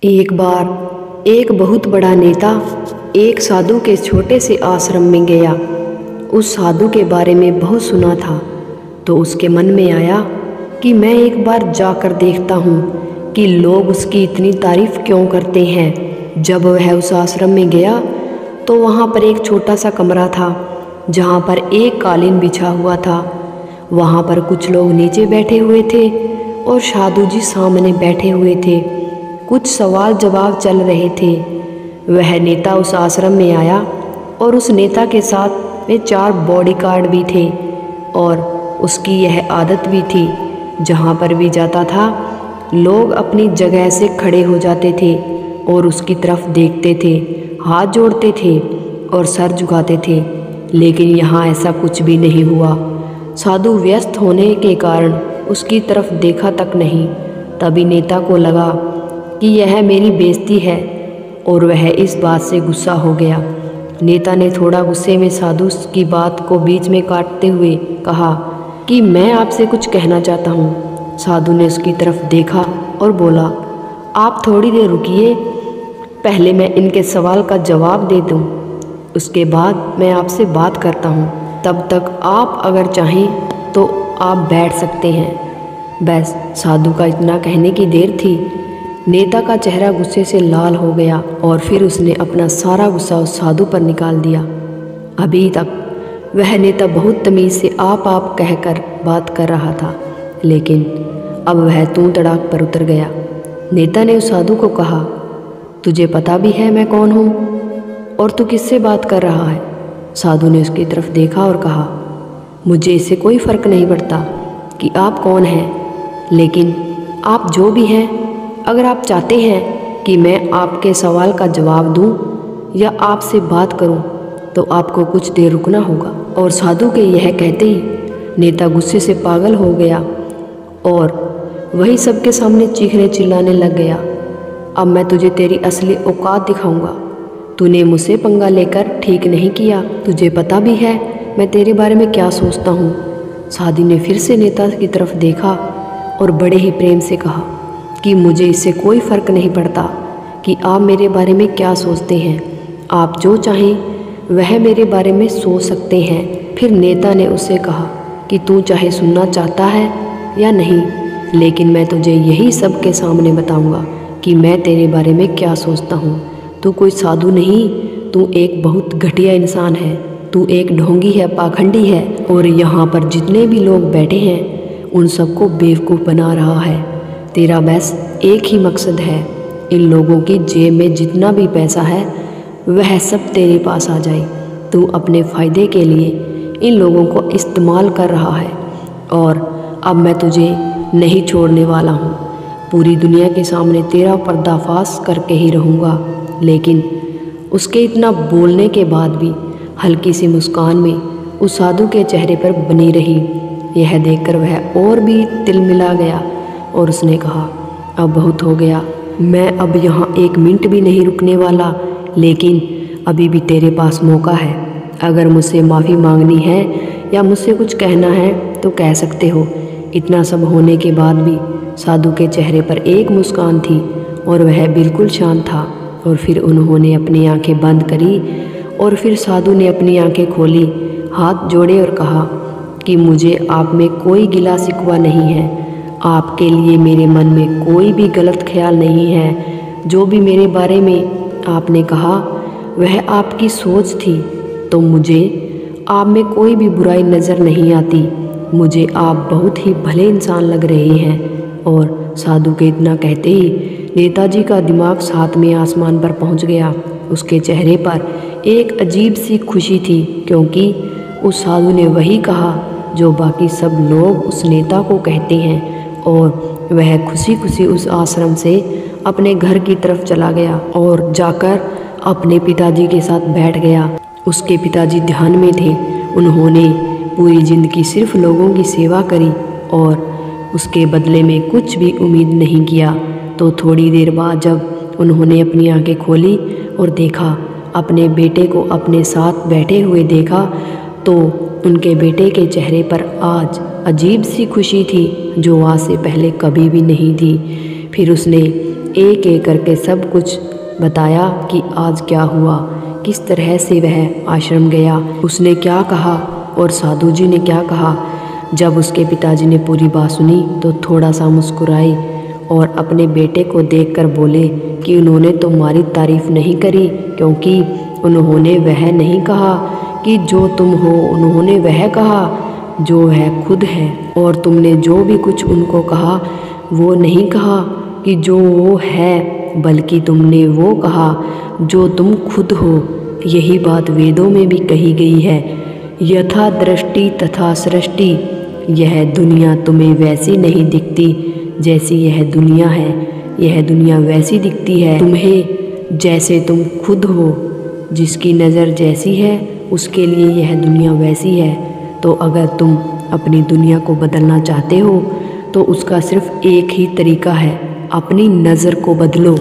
एक बार एक बहुत बड़ा नेता एक साधु के छोटे से आश्रम में गया। उस साधु के बारे में बहुत सुना था, तो उसके मन में आया कि मैं एक बार जाकर देखता हूँ कि लोग उसकी इतनी तारीफ क्यों करते हैं। जब वह उस आश्रम में गया तो वहाँ पर एक छोटा सा कमरा था जहाँ पर एक कालीन बिछा हुआ था। वहाँ पर कुछ लोग नीचे बैठे हुए थे और साधु जी सामने बैठे हुए थे। कुछ सवाल जवाब चल रहे थे। वह नेता उस आश्रम में आया और उस नेता के साथ में 4 बॉडीगार्ड भी थे और उसकी यह आदत भी थी, जहाँ पर भी जाता था लोग अपनी जगह से खड़े हो जाते थे और उसकी तरफ देखते थे, हाथ जोड़ते थे और सर झुकाते थे। लेकिन यहाँ ऐसा कुछ भी नहीं हुआ। साधु व्यस्त होने के कारण उसकी तरफ देखा तक नहीं। तभी नेता को लगा कि यह मेरी बेइज्जती है और वह इस बात से गुस्सा हो गया। नेता ने थोड़ा गुस्से में साधु की बात को बीच में काटते हुए कहा कि मैं आपसे कुछ कहना चाहता हूँ। साधु ने उसकी तरफ देखा और बोला, आप थोड़ी देर रुकिए, पहले मैं इनके सवाल का जवाब दे दूँ, उसके बाद मैं आपसे बात करता हूँ। तब तक आप अगर चाहें तो आप बैठ सकते हैं। बस साधु का इतना कहने की देर थी। नेता का चेहरा गुस्से से लाल हो गया और फिर उसने अपना सारा गुस्सा उस साधु पर निकाल दिया। अभी तक वह नेता बहुत तमीज़ से आप कहकर बात कर रहा था, लेकिन अब वह तू तड़ाक पर उतर गया। नेता ने उस साधु को कहा, तुझे पता भी है मैं कौन हूँ और तू किससे बात कर रहा है? साधु ने उसकी तरफ देखा और कहा, मुझे इससे कोई फ़र्क नहीं पड़ता कि आप कौन हैं, लेकिन आप जो भी हैं, अगर आप चाहते हैं कि मैं आपके सवाल का जवाब दूं या आपसे बात करूं, तो आपको कुछ देर रुकना होगा। और साधु के यह कहते ही नेता गुस्से से पागल हो गया और वही सबके सामने चीखने चिल्लाने लग गया, अब मैं तुझे तेरी असली औकात दिखाऊंगा। तूने मुझसे पंगा लेकर ठीक नहीं किया, तुझे पता भी है मैं तेरे बारे में क्या सोचता हूँ। साधु ने फिर से नेता की तरफ देखा और बड़े ही प्रेम से कहा कि मुझे इससे कोई फ़र्क नहीं पड़ता कि आप मेरे बारे में क्या सोचते हैं। आप जो चाहें वह मेरे बारे में सोच सकते हैं। फिर नेता ने उससे कहा कि तू चाहे सुनना चाहता है या नहीं, लेकिन मैं तुझे यही सबके सामने बताऊंगा कि मैं तेरे बारे में क्या सोचता हूँ। तू कोई साधु नहीं, तू एक बहुत घटिया इंसान है। तू एक ढोंगी है, पाखंडी है और यहाँ पर जितने भी लोग बैठे हैं उन सबको बेवकूफ़ बना रहा है। तेरा बस एक ही मकसद है, इन लोगों की जेब में जितना भी पैसा है वह सब तेरे पास आ जाए। तू अपने फ़ायदे के लिए इन लोगों को इस्तेमाल कर रहा है और अब मैं तुझे नहीं छोड़ने वाला हूँ। पूरी दुनिया के सामने तेरा पर्दाफाश करके ही रहूँगा। लेकिन उसके इतना बोलने के बाद भी हल्की सी मुस्कान में उस साधु के चेहरे पर बनी रही। यह देखकर वह और भी तिलमिला गया और उसने कहा, अब बहुत हो गया, मैं अब यहाँ 1 मिनट भी नहीं रुकने वाला, लेकिन अभी भी तेरे पास मौका है। अगर मुझसे माफ़ी मांगनी है या मुझसे कुछ कहना है तो कह सकते हो। इतना सब होने के बाद भी साधु के चेहरे पर एक मुस्कान थी और वह बिल्कुल शांत था। और फिर उन्होंने अपनी आंखें बंद करी और फिर साधु ने अपनी आंखें खोली, हाथ जोड़े और कहा कि मुझे आप में कोई गिला शिकवा नहीं है। आपके लिए मेरे मन में कोई भी गलत ख्याल नहीं है। जो भी मेरे बारे में आपने कहा वह आपकी सोच थी, तो मुझे आप में कोई भी बुराई नज़र नहीं आती। मुझे आप बहुत ही भले इंसान लग रहे हैं। और साधु के इतना कहते ही नेताजी का दिमाग 7वें आसमान पर पहुंच गया। उसके चेहरे पर एक अजीब सी खुशी थी, क्योंकि उस साधु ने वही कहा जो बाकी सब लोग उस नेता को कहते हैं। और वह खुशी खुशी उस आश्रम से अपने घर की तरफ चला गया और जाकर अपने पिताजी के साथ बैठ गया। उसके पिताजी ध्यान में थे। उन्होंने पूरी ज़िंदगी सिर्फ लोगों की सेवा करी और उसके बदले में कुछ भी उम्मीद नहीं किया। तो थोड़ी देर बाद जब उन्होंने अपनी आंखें खोली और देखा, अपने बेटे को अपने साथ बैठे हुए देखा, तो उनके बेटे के चेहरे पर आज अजीब सी खुशी थी जो आज से पहले कभी भी नहीं थी। फिर उसने एक एक करके सब कुछ बताया कि आज क्या हुआ, किस तरह से वह आश्रम गया, उसने क्या कहा और साधु जी ने क्या कहा। जब उसके पिताजी ने पूरी बात सुनी तो थोड़ा सा मुस्कुराए और अपने बेटे को देखकर बोले कि उन्होंने तुम्हारी तारीफ नहीं करी, क्योंकि उन्होंने वह नहीं कहा कि जो तुम हो, उन्होंने वह कहा जो वह खुद है। और तुमने जो भी कुछ उनको कहा वो नहीं कहा कि जो वो है, बल्कि तुमने वो कहा जो तुम खुद हो। यही बात वेदों में भी कही गई है, यथा दृष्टि तथा सृष्टि। यह दुनिया तुम्हें वैसी नहीं दिखती जैसी यह दुनिया है, यह दुनिया वैसी दिखती है तुम्हें जैसे तुम खुद हो। जिसकी नज़र जैसी है उसके लिए यह दुनिया वैसी है। तो अगर तुम अपनी दुनिया को बदलना चाहते हो तो उसका सिर्फ एक ही तरीका है, अपनी नज़र को बदलो।